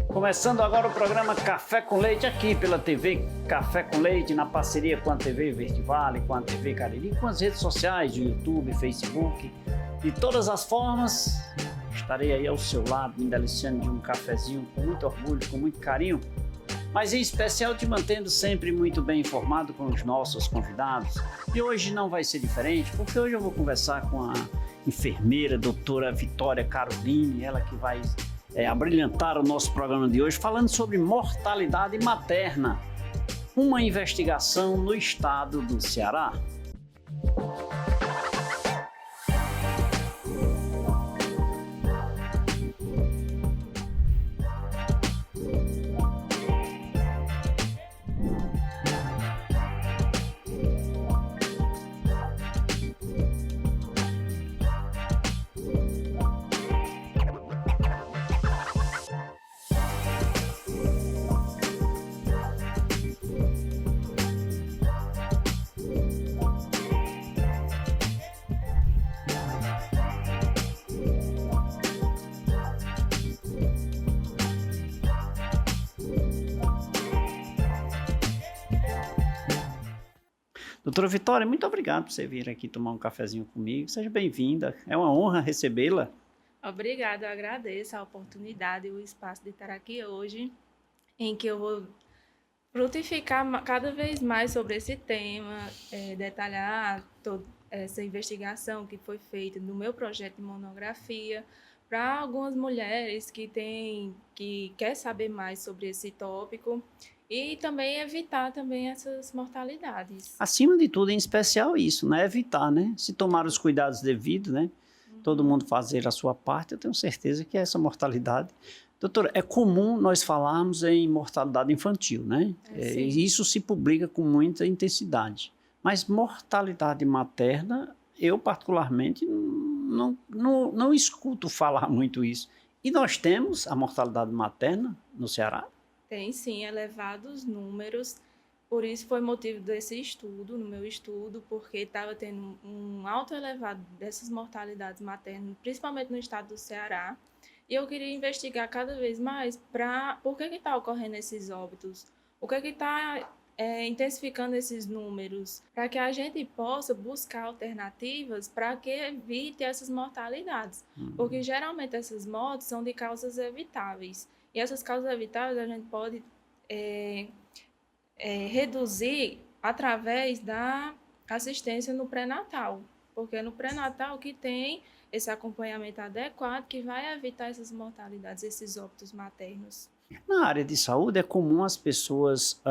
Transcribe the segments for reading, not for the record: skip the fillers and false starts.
Começando agora o programa Café com Leite aqui pela TV Café com Leite, na parceria com a TV Verde Vale, com a TV Cariri, com as redes sociais, YouTube, Facebook. De todas as formas, estarei aí ao seu lado, me deliciando de um cafezinho com muito orgulho, com muito carinho, mas em especial te mantendo sempre muito bem informado com os nossos convidados. E hoje não vai ser diferente, porque hoje eu vou conversar com a enfermeira, doutora Vitória Caroline, ela que vai abrilhantar o nosso programa de hoje, falando sobre mortalidade materna, uma investigação no estado do Ceará. Doutora Vitória, muito obrigado por você vir aqui tomar um cafezinho comigo. Seja bem-vinda. É uma honra recebê-la. Obrigada, eu agradeço a oportunidade e o espaço de estar aqui hoje, em que eu vou frutificar cada vez mais sobre esse tema, detalhar toda essa investigação que foi feita no meu projeto de monografia para algumas mulheres que quer saber mais sobre esse tópico e também evitar também essas mortalidades. Acima de tudo, em especial isso, né? Evitar, né? Se tomar os cuidados devidos, né? Todo mundo fazer a sua parte, eu tenho certeza que essa mortalidade... Doutora, é comum nós falarmos em mortalidade infantil, né? Isso se publica com muita intensidade. Mas mortalidade materna, eu particularmente não escuto falar muito isso. E nós temos a mortalidade materna no Ceará? Tem sim, elevados números, por isso foi motivo desse estudo, no meu estudo, porque estava tendo um alto elevado dessas mortalidades maternas, principalmente no estado do Ceará, e eu queria investigar cada vez mais por que está ocorrendo esses óbitos, o que está intensificando esses números, para que a gente possa buscar alternativas para que evite essas mortalidades, porque geralmente essas mortes são de causas evitáveis, e essas causas evitáveis a gente pode reduzir através da assistência no pré-natal, porque é no pré-natal que tem esse acompanhamento adequado que vai evitar essas mortalidades, esses óbitos maternos. Na área de saúde é comum as pessoas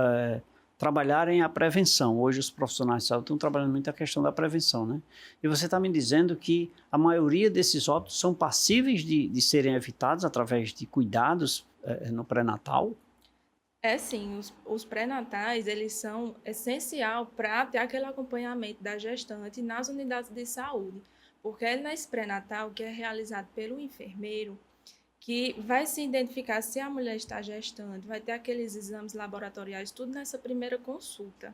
trabalharem a prevenção. Hoje os profissionais de saúde estão trabalhando muito a questão da prevenção, né? E você está me dizendo que a maioria desses óbitos são passíveis de serem evitados através de cuidados no pré-natal? É sim, os pré-natais, eles são essencial para ter aquele acompanhamento da gestante nas unidades de saúde, porque é nesse pré-natal que é realizado pelo enfermeiro, que vai se identificar se a mulher está gestante, vai ter aqueles exames laboratoriais, tudo nessa primeira consulta.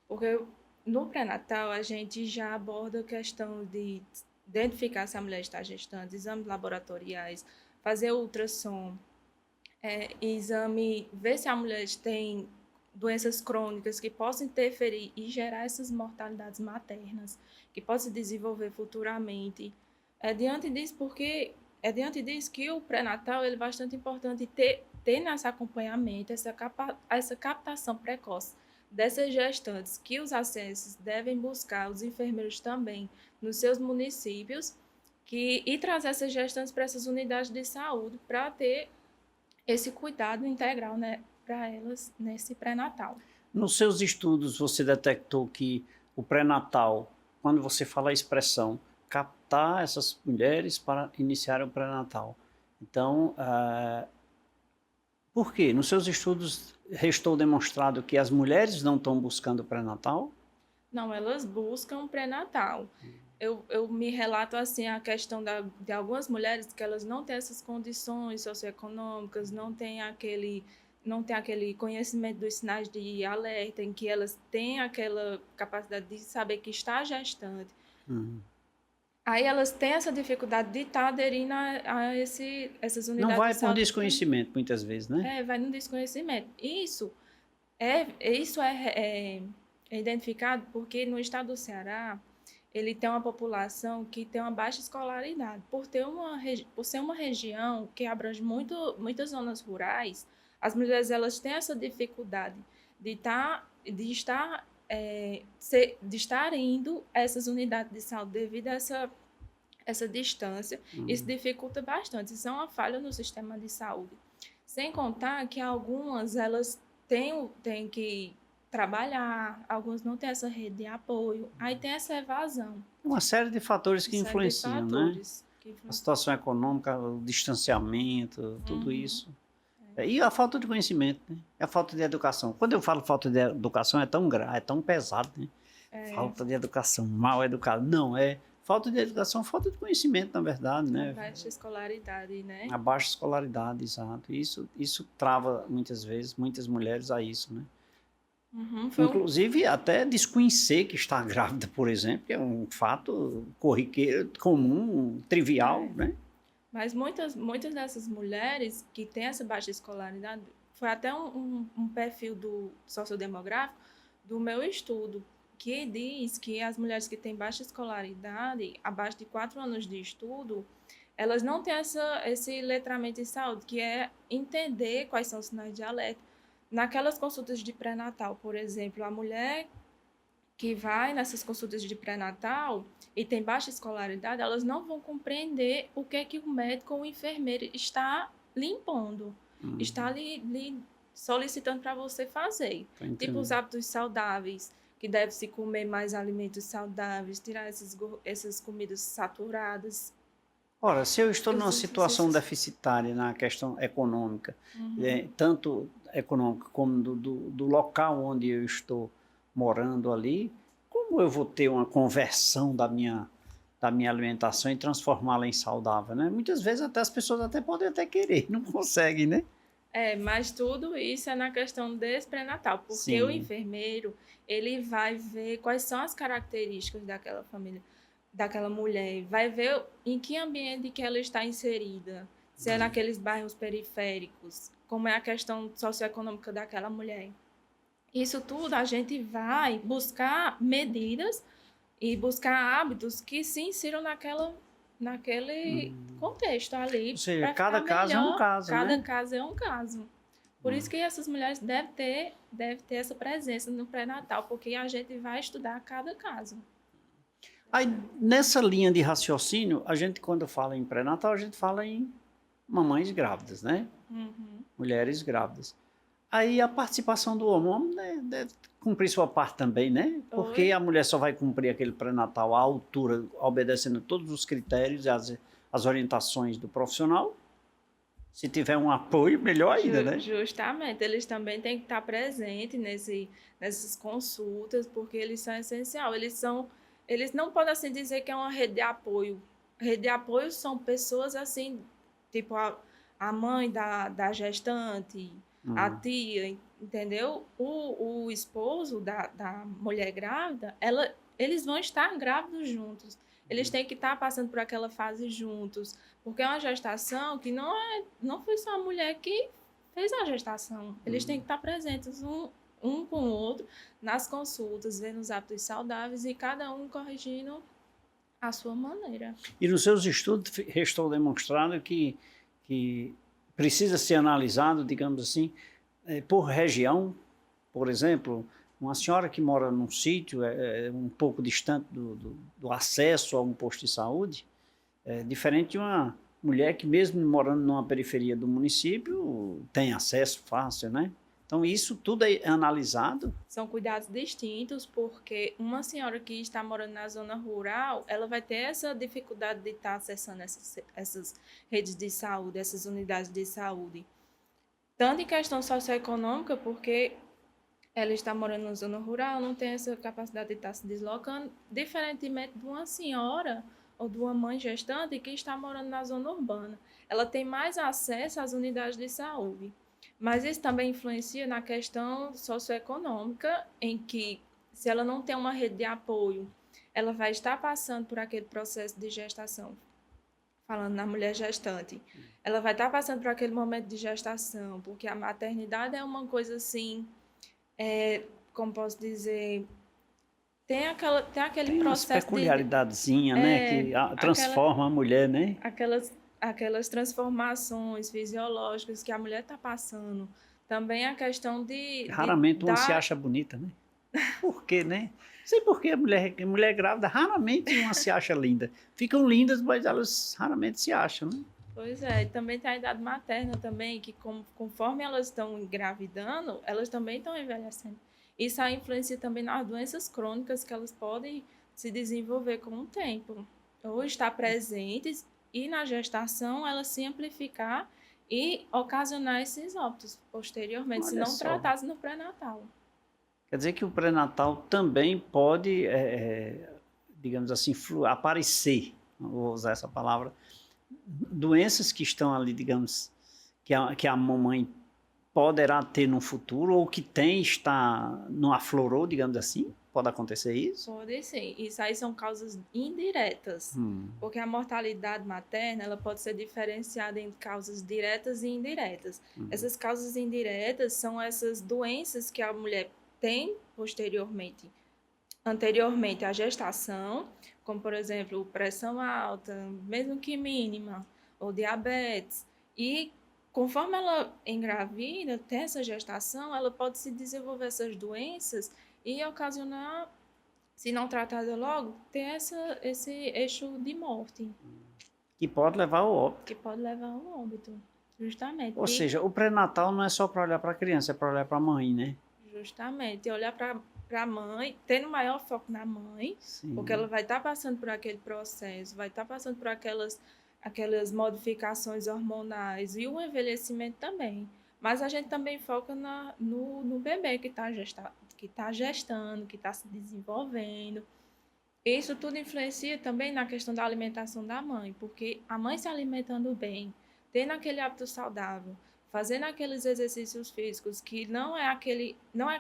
Porque no pré-natal a gente já aborda a questão de identificar se a mulher está gestante, exames laboratoriais, fazer ultrassom, exame, ver se a mulher tem doenças crônicas que possam interferir e gerar essas mortalidades maternas, que possam se desenvolver futuramente. É diante disso que o pré-natal é bastante importante ter nesse acompanhamento, essa captação precoce dessas gestantes, que os ACS devem buscar, os enfermeiros também, nos seus municípios, e trazer essas gestantes para essas unidades de saúde, para ter esse cuidado integral, né, para elas nesse pré-natal. Nos seus estudos você detectou que o pré-natal, quando você fala a expressão, captar essas mulheres para iniciar o pré-natal. Então, por quê? Nos seus estudos restou demonstrado que as mulheres não estão buscando o pré-natal? Não, elas buscam pré-natal. Eu me relato assim a questão de algumas mulheres que elas não têm essas condições socioeconômicas, não têm aquele conhecimento dos sinais de alerta, em que elas têm aquela capacidade de saber que está gestante. Aí elas têm essa dificuldade de estar aderindo essas Não unidades vai de por saúde. desconhecimento, muitas vezes, né? Vai no desconhecimento. Isso é identificado porque no estado do Ceará ele tem uma população que tem uma baixa escolaridade. Por ser uma região que abrange muitas zonas rurais, as mulheres elas têm essa dificuldade de estar indo a essas unidades de saúde devido a essa distância. Isso dificulta bastante. Isso é uma falha no sistema de saúde. Sem contar que algumas elas têm que trabalhar, alguns não têm essa rede de apoio, aí tem essa evasão. Uma série de fatores que Uma série de influenciam, né? fatores que A influenciam. situação econômica, o distanciamento, tudo isso. E a falta de conhecimento, né? A falta de educação. Quando eu falo falta de educação, é tão grave, é tão pesado, né? Falta de educação, mal educado. Não, é falta de educação, falta de conhecimento, na verdade, né? A baixa escolaridade, né? A baixa escolaridade, exato. Isso trava, muitas vezes, muitas mulheres a isso, né? Inclusive, até desconhecer que está grávida, por exemplo, é um fato corriqueiro, comum, trivial, né? Mas muitas dessas mulheres que têm essa baixa escolaridade, foi até um perfil do sociodemográfico do meu estudo, que diz que as mulheres que têm baixa escolaridade, abaixo de 4 anos de estudo, elas não têm esse letramento em saúde, que é entender quais são os sinais de alerta. Naquelas consultas de pré-natal, por exemplo, a mulher que vai nessas consultas de pré-natal e tem baixa escolaridade, elas não vão compreender o que é que o médico ou o enfermeiro está lhe impondo, está lhe solicitando para você fazer. Tipo os hábitos saudáveis, que deve-se comer mais alimentos saudáveis, tirar essas comidas saturadas. Ora, se eu estou numa situação deficitária na questão econômica, tanto econômica como do local onde eu estou morando ali, como eu vou ter uma conversão da minha alimentação e transformá-la em saudável, né? Muitas vezes até as pessoas até podem até querer, não conseguem, né? Mas tudo isso é na questão desse pré-natal, porque o enfermeiro, ele vai ver quais são as características daquela família, daquela mulher, vai ver em que ambiente que ela está inserida, se é naqueles bairros periféricos, como é a questão socioeconômica daquela mulher. Isso tudo a gente vai buscar medidas e buscar hábitos que se insiram naquele contexto ali. Ou seja, cada caso é um caso, Cada né? caso é um caso. Por isso que essas mulheres devem ter essa presença no pré-natal, porque a gente vai estudar cada caso. Aí, nessa linha de raciocínio, a gente, quando fala em pré-natal, a gente fala em mamães grávidas, né? Mulheres grávidas. Aí a participação do homem, né, deve cumprir sua parte também, né? Porque a mulher só vai cumprir aquele pré-natal à altura, obedecendo todos os critérios e as orientações do profissional. Se tiver um apoio, melhor ainda, né? Justamente. Eles também têm que estar presentes nessas consultas, porque eles são essenciais. Eles não podem, assim, dizer que é uma rede de apoio. Rede de apoio são pessoas, assim, tipo a mãe da gestante, a tia, entendeu? O esposo da mulher grávida, eles vão estar grávidos juntos. Eles têm que estar passando por aquela fase juntos, porque é uma gestação que não foi só a mulher que fez a gestação. Eles têm que estar presentes um com o outro nas consultas, vendo os hábitos saudáveis e cada um corrigindo a sua maneira. E nos seus estudos restou demonstrado que precisa ser analisado, digamos assim, por região. Por exemplo, uma senhora que mora num sítio um pouco distante do acesso a um posto de saúde, diferente de uma mulher que, mesmo morando numa periferia do município, tem acesso fácil, né? Então, isso tudo é analisado? São cuidados distintos, porque uma senhora que está morando na zona rural, ela vai ter essa dificuldade de estar acessando essas redes de saúde, essas unidades de saúde. Tanto em questão socioeconômica, porque ela está morando na zona rural, não tem essa capacidade de estar se deslocando, diferentemente de uma senhora ou de uma mãe gestante que está morando na zona urbana. Ela tem mais acesso às unidades de saúde. Mas isso também influencia na questão socioeconômica, em que, se ela não tem uma rede de apoio, ela vai estar passando por aquele processo de gestação, falando na mulher gestante, ela vai estar passando por aquele momento de gestação, porque a maternidade é uma coisa assim, como posso dizer, tem aquele Tem umas processo peculiaridadezinhas, né? Que transforma a mulher, né? aquelas transformações fisiológicas que a mulher está passando. Também a questão Raramente uma se acha bonita, né? Por quê, né? Não sei por que a mulher grávida, raramente uma se acha linda. Ficam lindas, mas elas raramente se acham, né? Pois é, e também tem a idade materna também, que conforme elas estão engravidando, elas também estão envelhecendo. Isso aí influencia também nas doenças crônicas que elas podem se desenvolver com o tempo. Ou estar presentes e na gestação elas se amplificar e ocasionar esses óbitos posteriormente, se não tratados no pré-natal. Quer dizer que o pré-natal também pode, digamos assim, aparecer, vou usar essa palavra, doenças que estão ali, digamos, que a mamãe poderá ter no futuro, ou que não aflorou, digamos assim? Pode acontecer isso? Pode sim. Isso aí são causas indiretas. Porque a mortalidade materna ela pode ser diferenciada em causas diretas e indiretas. Essas causas indiretas são essas doenças que a mulher tem anteriormente à gestação, como, por exemplo, pressão alta, mesmo que mínima, ou diabetes. E conforme ela engravida, tem essa gestação, ela pode se desenvolver essas doenças e ocasionar, se não tratada logo, ter esse eixo de morte. Que pode levar ao óbito. Que pode levar ao óbito, justamente. Ou seja, o pré-natal não é só para olhar para a criança, é para olhar para a mãe, né? Justamente, olhar para a mãe, tendo maior foco na mãe, sim, porque ela vai estar passando por aquele processo, vai estar passando por aquelas modificações hormonais e o envelhecimento também. Mas a gente também foca no bebê que está gestando, que está se desenvolvendo. Isso tudo influencia também na questão da alimentação da mãe, porque a mãe se alimentando bem, tendo aquele hábito saudável, fazendo aqueles exercícios físicos, que não é aquele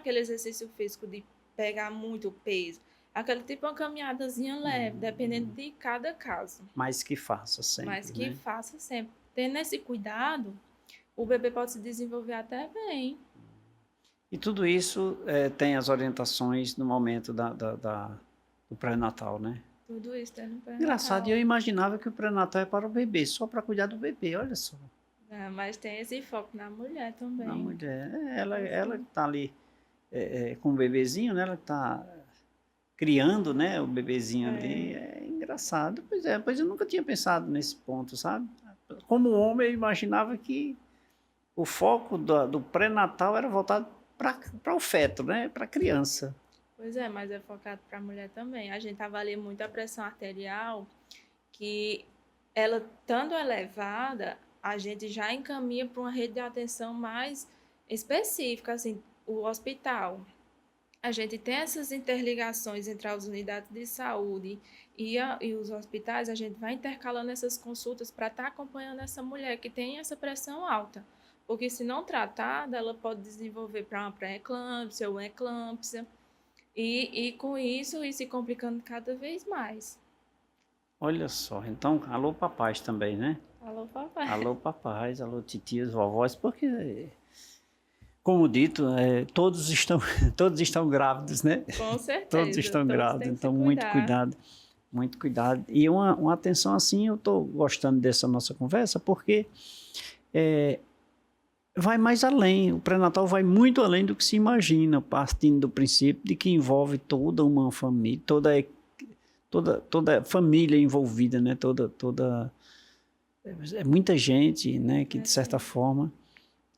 exercício físico de pegar muito peso, aquele tipo uma caminhadazinha leve, dependendo de cada caso. Mas que faça sempre. Mas que faça sempre. Tendo esse cuidado, o bebê pode se desenvolver até bem. E tudo isso tem as orientações no momento do pré-natal, né? Tudo isso tem no pré-natal. Engraçado, eu imaginava que o pré-natal é para o bebê, só para cuidar do bebê, olha só. Mas tem esse foco na mulher também. Na mulher, ela que está ali com o bebezinho, né? Ela que está criando, né, o bebezinho ali, é engraçado. Pois eu nunca tinha pensado nesse ponto, sabe? Como homem, eu imaginava que o foco do pré-natal era voltado para o feto, né, para a criança. Pois é, mas é focado para a mulher também. A gente avalia muito a pressão arterial, que ela, estando elevada, a gente já encaminha para uma rede de atenção mais específica, assim, o hospital. A gente tem essas interligações entre as unidades de saúde e os hospitais, a gente vai intercalando essas consultas para estar acompanhando essa mulher que tem essa pressão alta. Porque se não tratada, ela pode desenvolver para uma pré-eclâmpsia ou uma eclâmpsia. E com isso, ir se complicando cada vez mais. Olha só, então, alô papais também, né? Alô papais. Alô papais, alô titias, vovós, porque, como dito, todos estão grávidos, né? Com certeza. Todos estão grávidos, então muito cuidado. E uma atenção assim, eu estou gostando dessa nossa conversa, porque vai mais além, o pré-natal vai muito além do que se imagina, partindo do princípio de que envolve toda uma família, toda família envolvida, né? Muita gente, né? Que de certa forma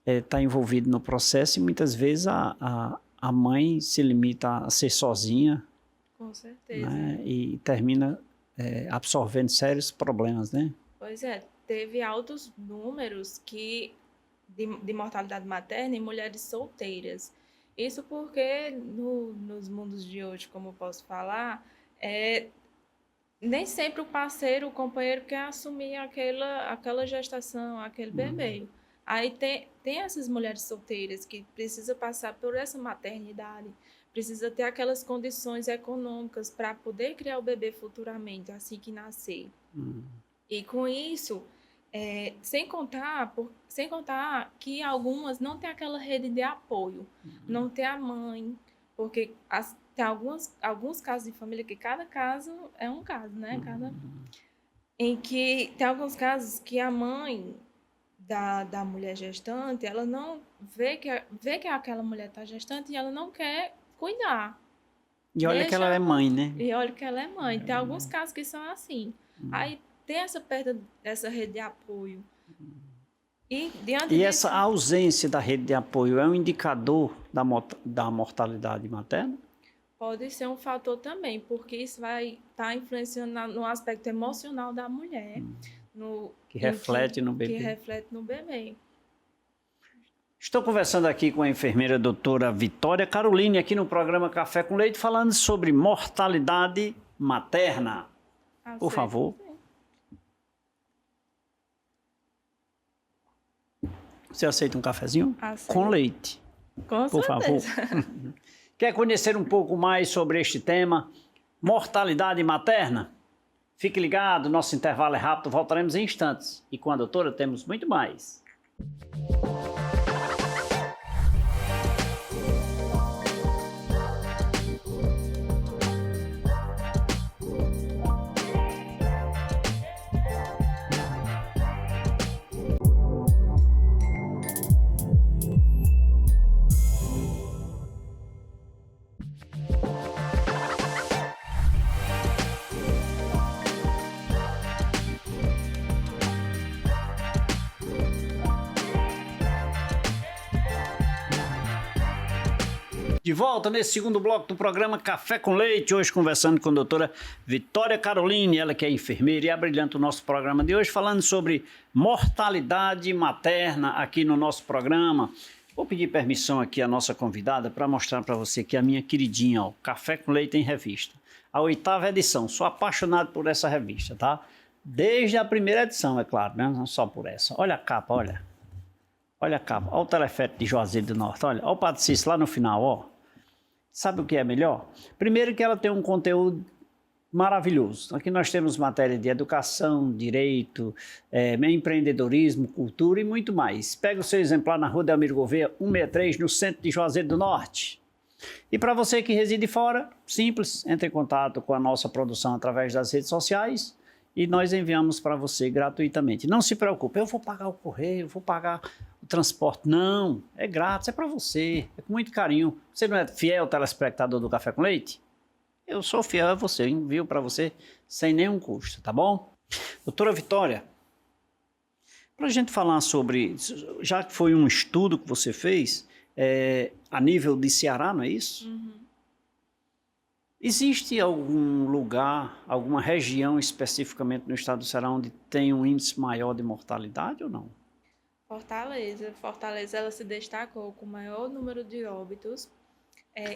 está envolvida no processo, e muitas vezes a mãe se limita a ser sozinha. Com certeza. Né? E termina absorvendo sérios problemas, né? Pois é, teve altos números de mortalidade materna em mulheres solteiras. Isso porque nos mundos de hoje, como eu posso falar, nem sempre o parceiro, o companheiro quer assumir aquela gestação, aquele bebê. Aí tem essas mulheres solteiras que precisam passar por essa maternidade, precisa ter aquelas condições econômicas para poder criar o bebê futuramente, assim que nascer. E com isso, sem contar que algumas não têm aquela rede de apoio, não tem a mãe, porque tem alguns casos de família que cada caso é um caso, né? Em que tem alguns casos que a mãe da mulher gestante, ela não vê que aquela mulher está gestante e ela não quer cuidar. E olha que ela é mãe, né? E olha que ela é mãe. Tem alguns casos que são assim. Aí tem essa perda dessa rede de apoio. E essa ausência da rede de apoio é um indicador da mortalidade materna? Pode ser um fator também, porque isso vai estar influenciando no aspecto emocional da mulher. Que reflete no bebê. Que reflete no bebê. Estou conversando aqui com a enfermeira doutora Vitória Caroline, aqui no programa Café com Leite, falando sobre mortalidade materna. Por favor. Você aceita um cafezinho? Aceito. Com leite. Com por certeza. Favor. Quer conhecer um pouco mais sobre este tema? Mortalidade materna? Fique ligado, nosso intervalo é rápido, voltaremos em instantes. E com a doutora temos muito mais. De volta nesse segundo bloco do programa Café com Leite, hoje conversando com a doutora Vitória Caroline, ela que é enfermeira e abrilhanta o nosso programa de hoje, falando sobre mortalidade materna aqui no nosso programa. Vou pedir permissão aqui à nossa convidada para mostrar para você que a minha queridinha, ó, Café com Leite em Revista. A 8ª edição, sou apaixonado por essa revista, tá? Desde a primeira edição, é claro, né? Não só por essa. Olha a capa, olha. Olha a capa, olha o teleférico de Juazeiro do Norte, olha o Padre Cícero lá no final, ó. Sabe o que é melhor? Primeiro que ela tem um conteúdo maravilhoso. Aqui nós temos matéria de educação, direito, empreendedorismo, cultura e muito mais. Pega o seu exemplar na Rua Delmiro Gouveia, 163, no centro de Juazeiro do Norte. E para você que reside fora, simples, entre em contato com a nossa produção através das redes sociais e nós enviamos para você gratuitamente. Não se preocupe, eu vou pagar o correio, vou pagar o transporte. Não, é grátis, é para você, é com muito carinho. Você não é fiel telespectador do Café com Leite? Eu sou fiel a você, eu envio para você sem nenhum custo, tá bom? Doutora Vitória, para a gente falar sobre, já que foi um estudo que você fez, a nível de Ceará, não é isso? Uhum. Existe algum lugar, alguma região especificamente no estado do Ceará onde tem um índice maior de mortalidade ou não? Fortaleza ela se destacou com o maior número de óbitos.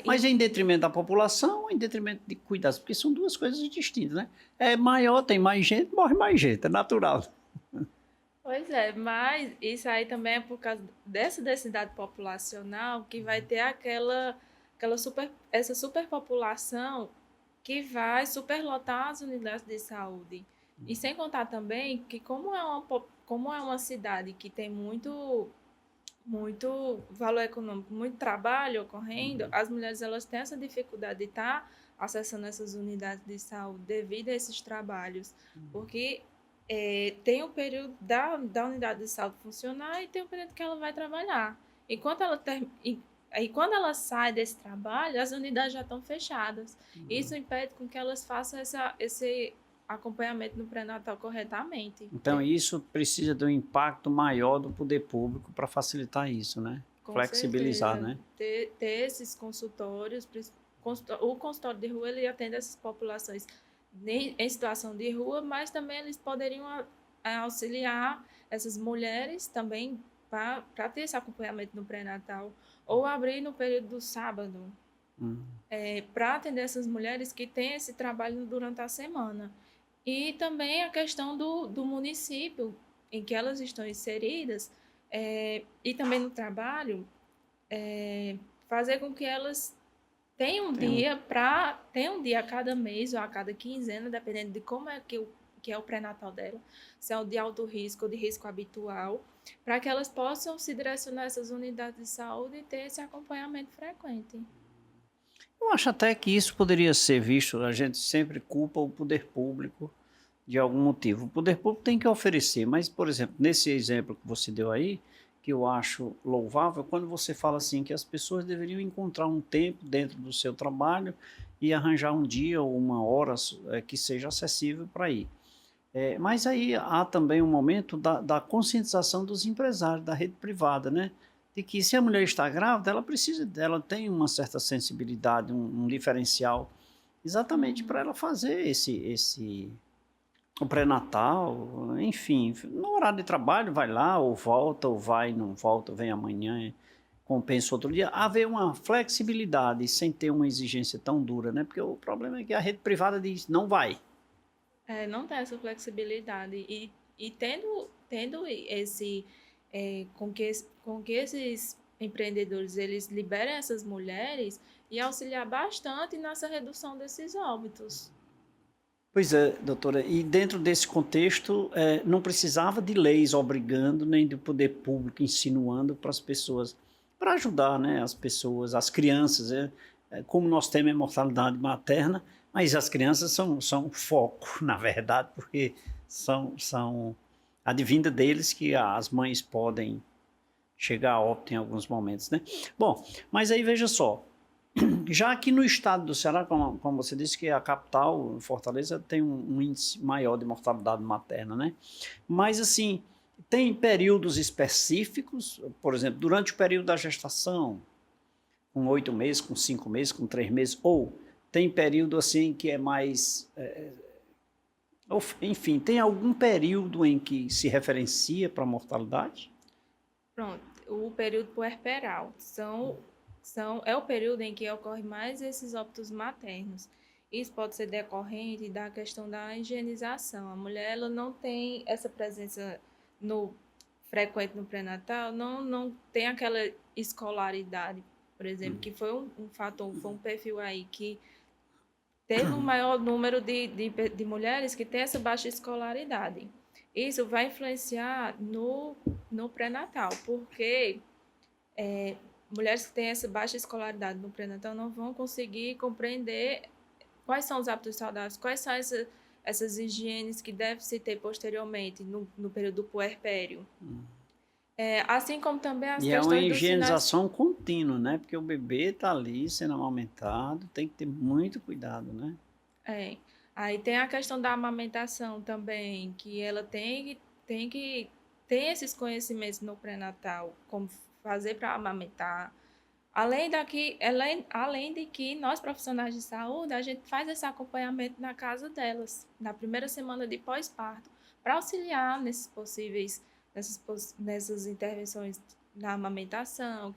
Mas em detrimento da população ou em detrimento de cuidados? Porque são duas coisas distintas, né? É maior, tem mais gente, morre mais gente, é natural. Pois é, mas isso aí também é por causa dessa densidade populacional que vai ter essa superpopulação que vai superlotar as unidades de saúde. E sem contar também que como é uma cidade que tem muito valor econômico, muito trabalho ocorrendo, as mulheres elas têm essa dificuldade de estar acessando essas unidades de saúde devido a esses trabalhos, porque tem o período da unidade de saúde funcionar e tem o período que ela vai trabalhar. E quando ela sai desse trabalho, as unidades já estão fechadas. Isso impede com que elas façam esse acompanhamento no pré-natal corretamente. Então, isso precisa de um impacto maior do poder público para facilitar isso, né? Com flexibilizar, certeza. né? Ter esses consultórios, o consultório de rua, ele atende essas populações em situação de rua, mas também eles poderiam auxiliar essas mulheres também para ter esse acompanhamento no pré-natal, ou abrir no período do sábado, para atender essas mulheres que têm esse trabalho durante a semana. E também a questão do município em que elas estão inseridas, e também no trabalho, fazer com que elas tem um dia a cada mês ou a cada quinzena, dependendo de como é que é o pré-natal dela, se é o de alto risco ou de risco habitual, para que elas possam se direcionar a essas unidades de saúde e ter esse acompanhamento frequente. Eu acho até que isso poderia ser visto, a gente sempre culpa o poder público de algum motivo. O poder público tem que oferecer, mas, por exemplo, nesse exemplo que você deu aí, que eu acho louvável, quando você fala assim que as pessoas deveriam encontrar um tempo dentro do seu trabalho e arranjar um dia ou uma hora que seja acessível para ir. Mas aí há também um momento da conscientização dos empresários, da rede privada, né? De que se a mulher está grávida, ela tem uma certa sensibilidade, um diferencial, exatamente para ela fazer o pré-natal, enfim, no horário de trabalho, vai lá, ou volta, ou vai, não volta, vem amanhã, compensa outro dia. Haver uma flexibilidade sem ter uma exigência tão dura, né? Porque o problema é que a rede privada diz, não vai. Não tem essa flexibilidade. E tendo esse, com que esses empreendedores eles liberem essas mulheres e auxiliar bastante nessa redução desses óbitos. Pois é, doutora, e dentro desse contexto, não precisava de leis obrigando, nem do poder público insinuando para as pessoas, para ajudar, né, as pessoas, as crianças, como nós temos a mortalidade materna, mas as crianças são o foco, na verdade, porque são advinda deles que as mães podem chegar a óbito em alguns momentos, né? Bom, mas aí veja só, já aqui no estado do Ceará, como você disse, que a capital, Fortaleza, tem um índice maior de mortalidade materna, né? Mas, assim, tem períodos específicos, por exemplo, durante o período da gestação, com 8 meses, com 5 meses, com 3 meses, ou tem período, assim, que é mais... enfim, tem algum período em que se referencia para a mortalidade? Pronto, o período puerperal é o período em que ocorre mais esses óbitos maternos. Isso pode ser decorrente da questão da higienização. A mulher ela não tem essa presença frequente no pré-natal, não tem aquela escolaridade, por exemplo, que foi um fator, foi um perfil aí que teve um maior número de mulheres que têm essa baixa escolaridade. Isso vai influenciar no pré-natal, porque mulheres que têm essa baixa escolaridade no pré-natal não vão conseguir compreender quais são os hábitos saudáveis, quais são essas higienes que devem se ter posteriormente no período do puerpério. Assim como também as E questões é uma dos higienização contínua, né? Porque o bebê está ali sendo amamentado, tem que ter muito cuidado, né? Aí tem a questão da amamentação também, que ela tem que ter esses conhecimentos no pré-natal, como fazer para amamentar. Além de que nós, profissionais de saúde, a gente faz esse acompanhamento na casa delas, na primeira semana de pós-parto, para auxiliar nessas intervenções na amamentação,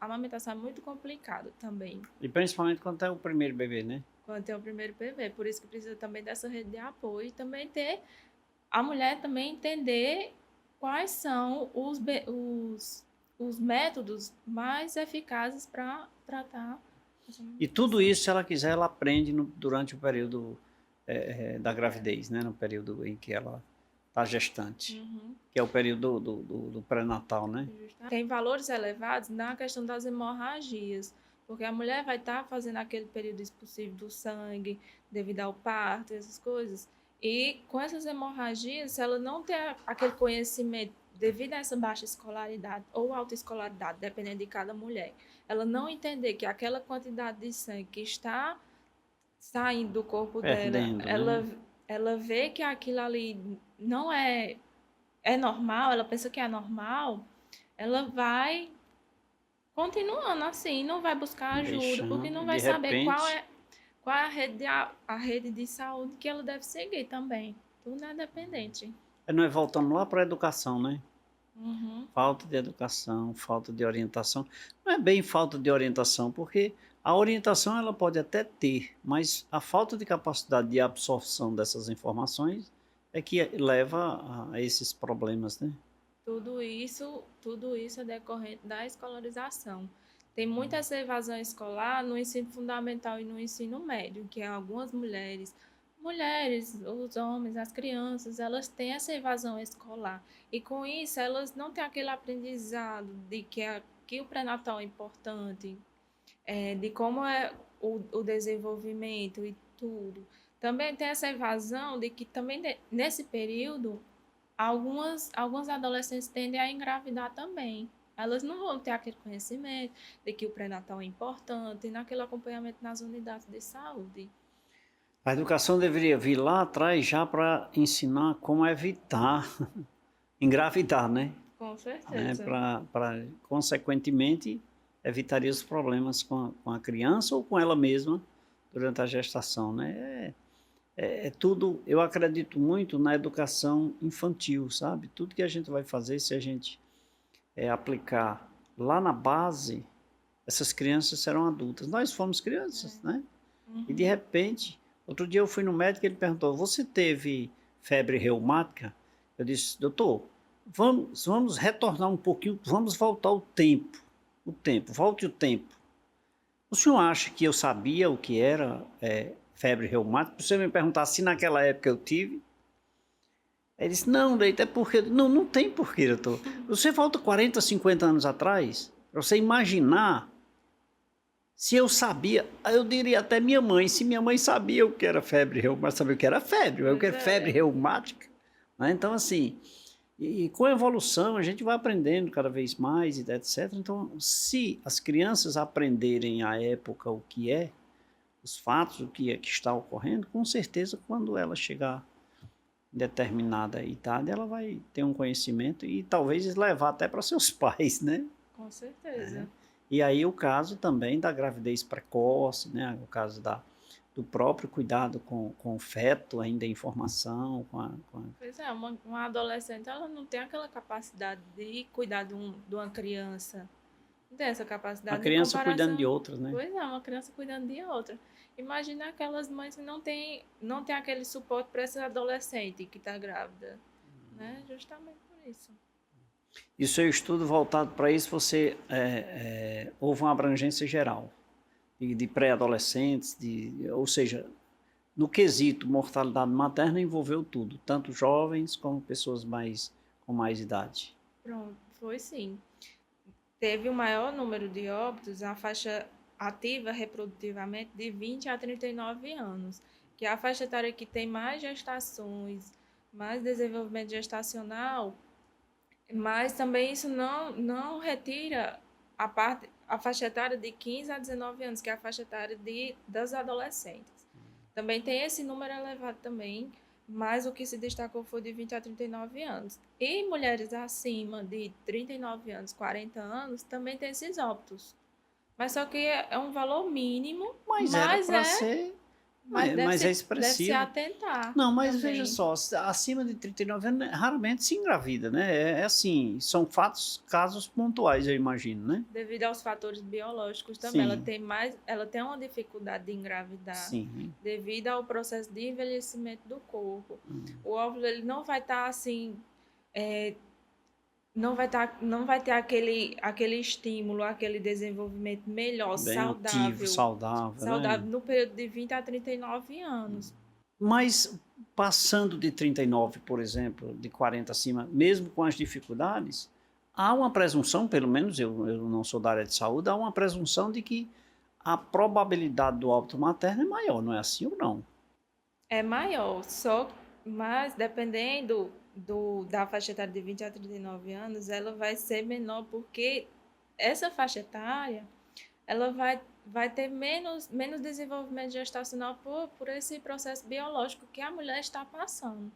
a amamentação é muito complicado também. E principalmente quando é o primeiro bebê, né? Quando tem o primeiro bebê, por isso que precisa também dessa rede de apoio e também ter a mulher também entender quais são os métodos mais eficazes para tratar. E tudo isso, se ela quiser, ela aprende durante o período da gravidez, né? No período em que ela está gestante, que é o período do pré-natal, né? Tem valores elevados na questão das hemorragias, porque a mulher vai estar fazendo aquele período expulsivo do sangue devido ao parto, essas coisas. E com essas hemorragias, se ela não ter aquele conhecimento devido a essa baixa escolaridade ou alta escolaridade, dependendo de cada mulher, ela não entender que aquela quantidade de sangue que está saindo do corpo Perdendo, dela, né? ela vê que aquilo ali não é normal, ela pensa que é normal, ela vai continuando assim, não vai buscar ajuda, porque não vai de saber repente, qual é a rede de saúde que ela deve seguir também. Tudo é dependente. nós voltamos lá para a educação, né? Uhum. Falta de educação, falta de orientação. Não é bem falta de orientação, porque a orientação ela pode até ter, mas a falta de capacidade de absorção dessas informações é que leva a esses problemas, né? Tudo isso é decorrente da escolarização. Tem muita essa evasão escolar no ensino fundamental e no ensino médio, que algumas mulheres, os homens, as crianças, elas têm essa evasão escolar. E com isso, elas não têm aquele aprendizado de que o pré-natal é importante, de como é o desenvolvimento e tudo. Também tem essa evasão de que também nesse período algumas adolescentes tendem a engravidar também. Elas não vão ter aquele conhecimento de que o pré-natal é importante, e naquele acompanhamento nas unidades de saúde. A educação deveria vir lá atrás já para ensinar como evitar engravidar, né? Com certeza. Consequentemente, evitaria os problemas com a criança ou com ela mesma durante a gestação, né? É tudo, eu acredito muito na educação infantil, sabe? Tudo que a gente vai fazer, se a gente aplicar lá na base, essas crianças serão adultas. Nós fomos crianças, né? Uhum. E de repente, outro dia eu fui no médico e ele perguntou, você teve febre reumática? Eu disse, doutor, vamos retornar um pouquinho, vamos voltar o tempo, volte o tempo. O senhor acha que eu sabia o que era febre reumática? Se você me perguntar se naquela época eu tive, ele disse, não, Leite, é porque... Não tem porquê, doutor. Você volta 40, 50 anos atrás, para você imaginar, se eu sabia, eu diria até minha mãe, se minha mãe sabia o que era febre reumática, sabia o que era febre, o que é febre reumática. Né? Então, assim, e com a evolução a gente vai aprendendo cada vez mais, etc. Então, se as crianças aprenderem à época o que é, os fatos, o que está ocorrendo, com certeza, quando ela chegar em determinada idade, ela vai ter um conhecimento e talvez levar até para seus pais, né? Com certeza. E aí o caso também da gravidez precoce, né? O caso do próprio cuidado com o feto ainda em formação. Pois é, uma adolescente, ela não tem aquela capacidade de cuidar de uma criança. Não tem essa capacidade. Uma criança cuidando de outra, né? Pois é, uma criança cuidando de outra. Imagina aquelas mães que não tem aquele suporte para essa adolescente que está grávida. Né? Justamente por isso. E o seu estudo voltado para isso, houve uma abrangência geral de pré-adolescentes, ou seja, no quesito mortalidade materna envolveu tudo, tanto jovens como pessoas com mais idade. Pronto, foi sim. Teve o maior número de óbitos na faixa ativa reprodutivamente de 20 a 39 anos, que é a faixa etária que tem mais gestações, mais desenvolvimento gestacional, mas também isso não retira a faixa etária de 15 a 19 anos, que é a faixa etária das adolescentes. Também tem esse número elevado também, mas o que se destacou foi de 20 a 39 anos. E mulheres acima de 39 anos, 40 anos, também tem esses óbitos. Mas só que é um valor mínimo, mas era para ser... Mas é expressivo. Deve se atentar. Não, mas também. Veja só, acima de 39 anos raramente se engravida, né? É assim, são casos pontuais, eu imagino, né? Devido aos fatores biológicos também. Ela tem uma dificuldade de engravidar. Sim. Devido ao processo de envelhecimento do corpo. O óvulo ele não vai estar assim... não vai ter aquele estímulo, aquele desenvolvimento melhor, bem saudável. Saudável no período de 20 a 39 anos. Mas passando de 39, por exemplo, de 40 acima, mesmo com as dificuldades, há uma presunção, pelo menos eu não sou da área de saúde, há uma presunção de que a probabilidade do óbito materno é maior, não é assim ou não? É maior, mas dependendo da faixa etária de 20 a 39 anos, ela vai ser menor, porque essa faixa etária ela vai ter menos desenvolvimento gestacional por esse processo biológico que a mulher está passando.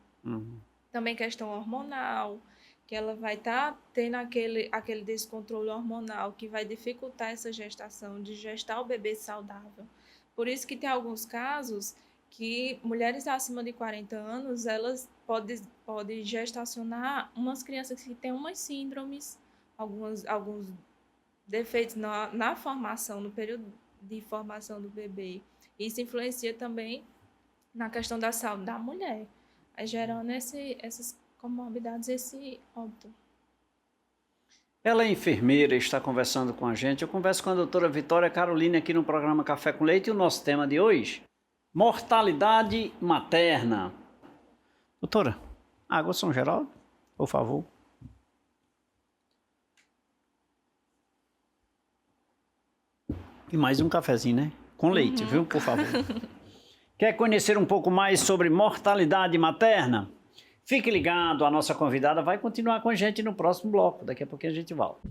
Também questão hormonal, que ela vai estar tendo aquele descontrole hormonal que vai dificultar essa gestação, de gestar o bebê saudável. Por isso que tem alguns casos que mulheres acima de 40 anos, elas podem gestacionar umas crianças que têm umas síndromes, alguns defeitos na formação, no período de formação do bebê. Isso influencia também na questão da saúde da mulher, gerando essas comorbidades, esse óbito. Ela é enfermeira e está conversando com a gente. Eu converso com a doutora Vitória Caroline aqui no programa Café com Leite e o nosso tema de hoje, mortalidade materna. Doutora, água São Geraldo, por favor. E mais um cafezinho, né? Com leite, viu? Por favor. Quer conhecer um pouco mais sobre mortalidade materna? Fique ligado, a nossa convidada vai continuar com a gente no próximo bloco. Daqui a pouquinho a gente volta.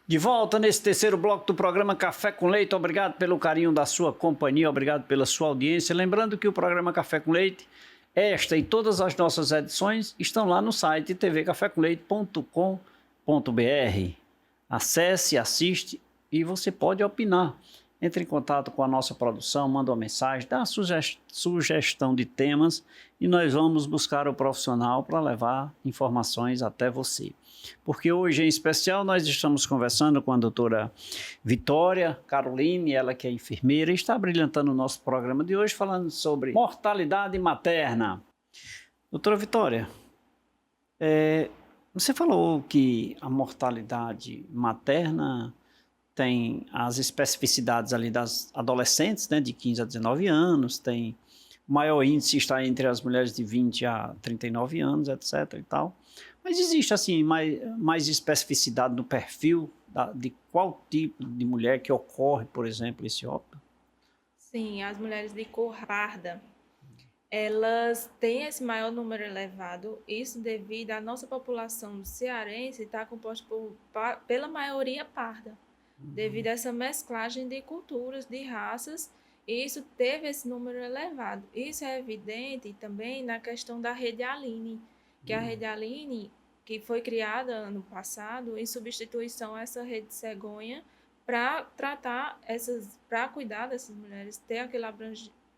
De volta nesse terceiro bloco do programa Café com Leite. Obrigado pelo carinho da sua companhia, obrigado pela sua audiência. Lembrando que o programa Café com Leite, esta e todas as nossas edições estão lá no site tvcafecomleite.com.br. Acesse, assiste e você pode opinar. Entre em contato com a nossa produção, manda uma mensagem, dá uma sugestão de temas e nós vamos buscar o profissional para levar informações até você. Porque hoje, em especial, nós estamos conversando com a doutora Vitória Caroline, ela que é enfermeira, e está brilhantando o nosso programa de hoje, falando sobre mortalidade materna. Doutora Vitória, você falou que a mortalidade materna tem as especificidades ali das adolescentes, né, de 15 a 19 anos, tem o maior índice está entre as mulheres de 20 a 39 anos, etc. e tal. Mas existe, assim, mais especificidade no perfil de qual tipo de mulher que ocorre, por exemplo, esse óbito? Sim, as mulheres de cor parda, elas têm esse maior número elevado, isso devido à nossa população cearense estar composta pela maioria parda, devido a essa mesclagem de culturas, de raças, e isso teve esse número elevado. Isso é evidente também na questão da Rede Aline, que a Rede Aline, que foi criada ano passado em substituição a essa Rede Cegonha, para cuidar dessas mulheres, ter aquele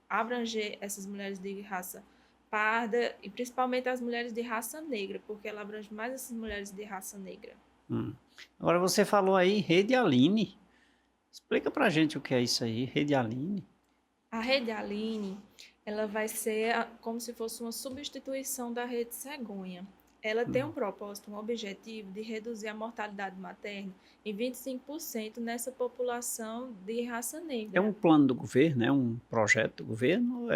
abranger essas mulheres de raça parda e principalmente as mulheres de raça negra, porque ela abrange mais essas mulheres de raça negra. Agora você falou aí Rede Aline. Explica pra gente o que é isso aí, Rede Aline. A Rede Aline, ela vai ser como se fosse uma substituição da Rede Cegonha. Ela tem um propósito, um objetivo de reduzir a mortalidade materna em 25% nessa população de raça negra. É um plano do governo, é um projeto do governo?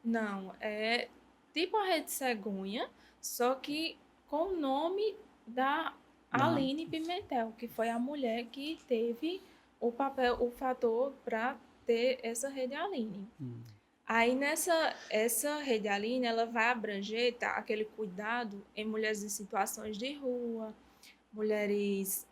Não, é tipo a Rede Cegonha, só que com o nome da Aline Pimentel, que foi a mulher que teve o fator para ter essa Rede Aline. Aí essa Rede Aline, ela vai abranger aquele cuidado em mulheres em situações de rua, mulheres,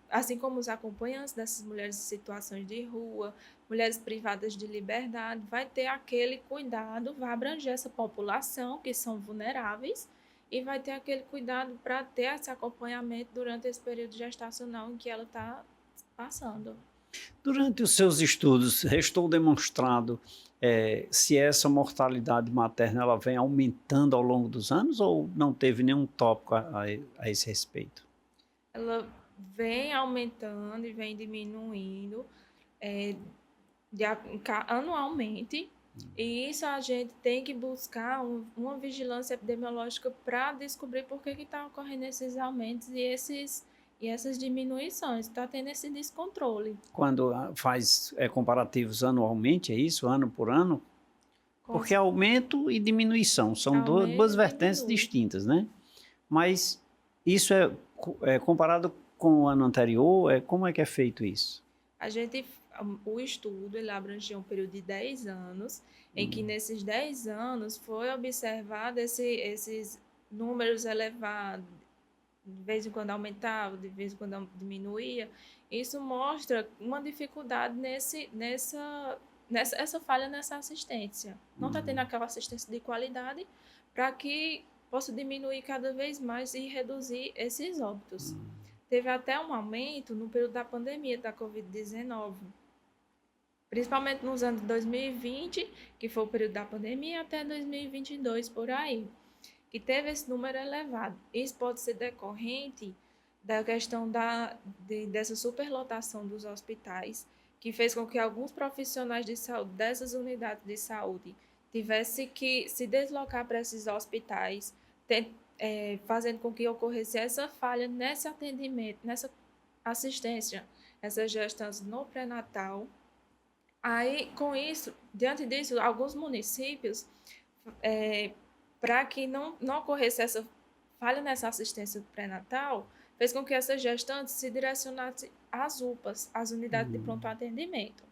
assim como os acompanhantes dessas mulheres em situações de rua, mulheres privadas de liberdade, vai ter aquele cuidado, vai abranger essa população que são vulneráveis e vai ter aquele cuidado para ter esse acompanhamento durante esse período gestacional em que ela está passando. Durante os seus estudos, restou demonstrado se essa mortalidade materna ela vem aumentando ao longo dos anos ou não teve nenhum tópico a esse respeito? Ela vem aumentando e vem diminuindo anualmente, e isso a gente tem que buscar uma vigilância epidemiológica para descobrir por que está ocorrendo esses aumentos e essas diminuições, está tendo esse descontrole. Quando faz comparativos anualmente, é isso? Ano por ano? Porque aumento e diminuição são duas vertentes distintas, né? Mas isso é comparado com o ano anterior? Como é que é feito isso? O estudo ele abrangia um período de 10 anos, em que nesses 10 anos foi observado esses números elevados, de vez em quando aumentava, de vez em quando diminuía. Isso mostra uma dificuldade essa falha nessa assistência. Não está tendo aquela assistência de qualidade para que possa diminuir cada vez mais e reduzir esses óbitos. Teve até um aumento no período da pandemia da Covid-19, principalmente nos anos de 2020, que foi o período da pandemia, até 2022, por aí, que teve esse número elevado. Isso pode ser decorrente da questão dessa superlotação dos hospitais, que fez com que alguns profissionais de saúde dessas unidades de saúde tivessem que se deslocar para esses hospitais, fazendo com que ocorresse essa falha nesse atendimento, nessa assistência, essas gestantes no pré-natal. Aí, com isso, diante disso, alguns municípios, para que não ocorresse essa falha nessa assistência pré-natal, fez com que essas gestantes se direcionassem às UPAs, às unidades de pronto atendimento.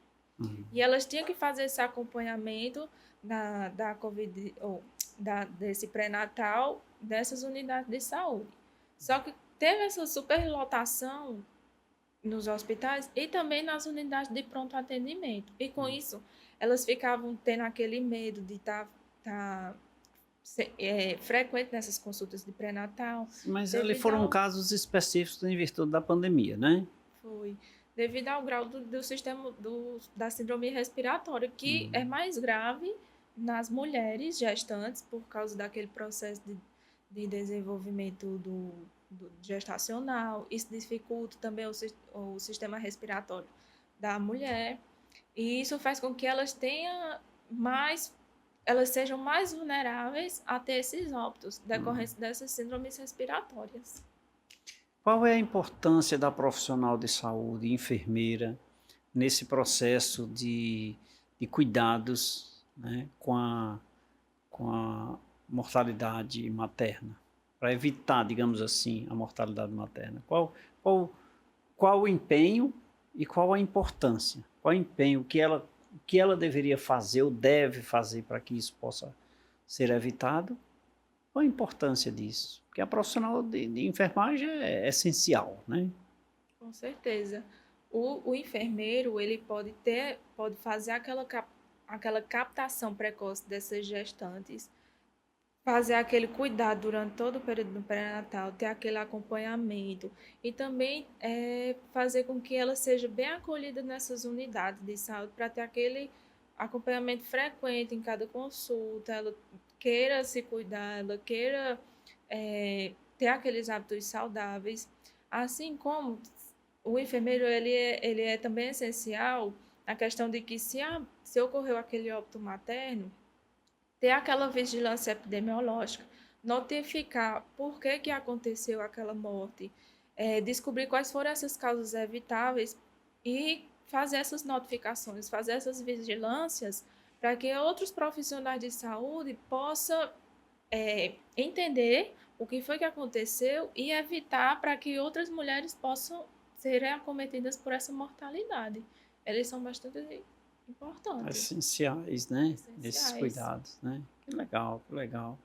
E elas tinham que fazer esse acompanhamento da COVID, desse pré-natal, dessas unidades de saúde. Só que teve essa superlotação nos hospitais e também nas unidades de pronto atendimento. E com isso, elas ficavam tendo aquele medo de estar frequente nessas consultas de pré-natal. Mas ali foram casos específicos em virtude da pandemia, né? Foi. Devido ao grau do sistema da síndrome respiratória, que é mais grave nas mulheres gestantes, por causa daquele processo de desenvolvimento do gestacional. Isso dificulta também o sistema respiratório da mulher. E isso faz com que elas sejam mais vulneráveis a ter esses óbitos decorrentes dessas síndromes respiratórias. Qual é a importância da profissional de saúde, enfermeira, nesse processo de cuidados, né, com a mortalidade materna? Para evitar, digamos assim, a mortalidade materna. Qual o empenho e qual a importância? Qual o empenho, o que ela deveria fazer ou deve fazer para que isso possa ser evitado? Qual a importância disso? Porque a profissional de enfermagem é essencial, né? Com certeza. O enfermeiro, ele pode fazer aquela captação precoce dessas gestantes, fazer aquele cuidado durante todo o período do pré-natal, ter aquele acompanhamento e também fazer com que ela seja bem acolhida nessas unidades de saúde para ter aquele acompanhamento frequente em cada consulta, ela queira se cuidar, ela queira ter aqueles hábitos saudáveis, assim como o enfermeiro ele é também essencial na questão de que se ocorreu aquele óbito materno, ter aquela vigilância epidemiológica, notificar por que aconteceu aquela morte, descobrir quais foram essas causas evitáveis e fazer essas notificações, fazer essas vigilâncias para que outros profissionais de saúde possam entender o que foi que aconteceu e evitar para que outras mulheres possam serem acometidas por essa mortalidade. Eles são bastante importantes. Essenciais, né? Esses cuidados, né? Que legal, que legal.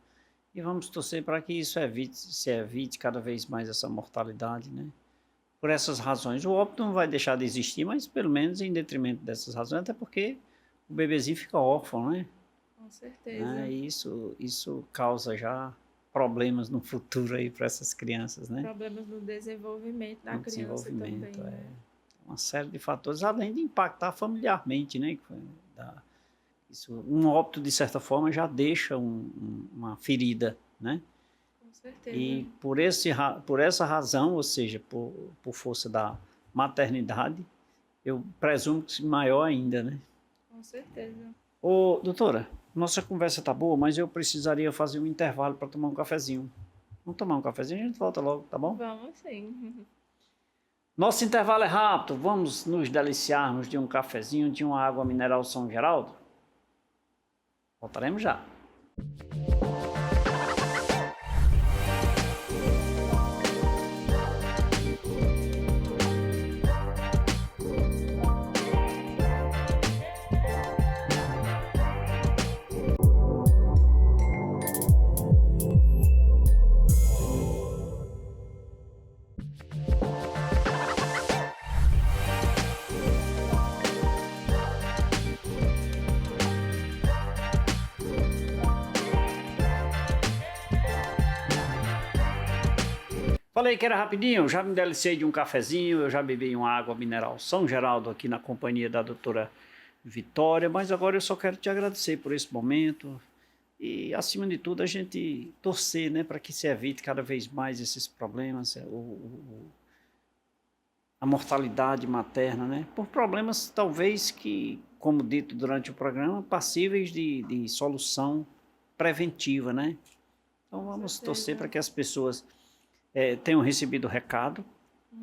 E vamos torcer para que isso se evite cada vez mais essa mortalidade, né? Por essas razões. O óbito não vai deixar de existir, mas pelo menos em detrimento dessas razões, até porque o bebezinho fica órfão, né? Com certeza. E isso causa já problemas no futuro aí para essas crianças, né? Problemas no desenvolvimento da criança também. Né? Uma série de fatores, além de impactar familiarmente, né? Um óbito, de certa forma, já deixa uma ferida, né? Com certeza. E por essa razão, ou seja, por força da maternidade, eu presumo que maior ainda, né? Com certeza. Doutora, nossa conversa tá boa, mas eu precisaria fazer um intervalo para tomar um cafezinho. Vamos tomar um cafezinho e a gente volta logo, tá bom? Vamos sim. Nosso intervalo é rápido, vamos nos deliciarmos de um cafezinho, de uma água mineral São Geraldo? Voltaremos já. Falei que era rapidinho, já me delicei de um cafezinho, eu já bebi uma água mineral São Geraldo aqui na companhia da doutora Vitória, mas agora eu só quero te agradecer por esse momento e, acima de tudo, a gente torcer, né, para que se evite cada vez mais esses problemas, a mortalidade materna, né, por problemas talvez que, como dito durante o programa, passíveis de solução preventiva, né? Então vamos torcer para que as pessoas tenham recebido o recado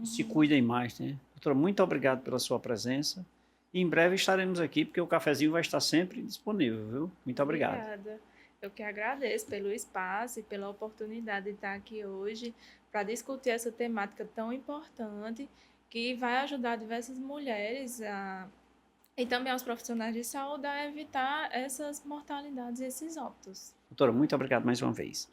e se cuidem mais, né? Doutora, muito obrigado pela sua presença. E em breve estaremos aqui, porque o cafezinho vai estar sempre disponível, viu? Muito obrigado. Obrigada. Eu que agradeço pelo espaço e pela oportunidade de estar aqui hoje para discutir essa temática tão importante que vai ajudar diversas mulheres e também aos profissionais de saúde a evitar essas mortalidades e esses óbitos. Doutora, muito obrigado mais uma vez.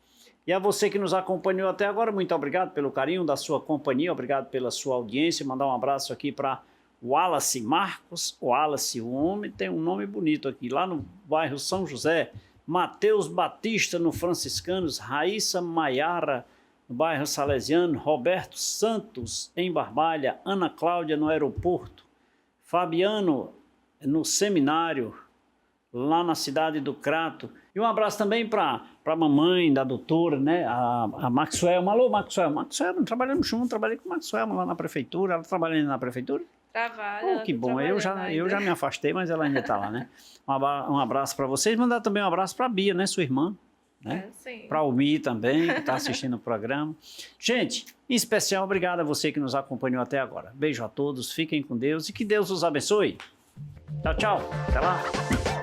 E a você que nos acompanhou até agora, muito obrigado pelo carinho da sua companhia, obrigado pela sua audiência. Mandar um abraço aqui para Wallace Marcos, Wallace, o homem tem um nome bonito aqui, lá no bairro São José, Matheus Batista no Franciscanos, Raíssa Maiara no bairro Salesiano, Roberto Santos em Barbalha, Ana Cláudia no aeroporto, Fabiano no seminário, lá na cidade do Crato. E um abraço também para a mamãe da doutora, né, a Maxwell. Alô, Maxwell. Maxwell, trabalhamos juntos, trabalhei com Maxwell lá na prefeitura. Ela trabalha ainda na prefeitura? Trabalha. Que bom, eu já me afastei, mas ela ainda está lá, né? Um abraço para vocês. Mandar também um abraço para a Bia, né, sua irmã. Né? Para o Mi também, que está assistindo o programa. Gente, em especial, obrigado a você que nos acompanhou até agora. Beijo a todos, fiquem com Deus e que Deus os abençoe. Tchau, tchau. Até lá.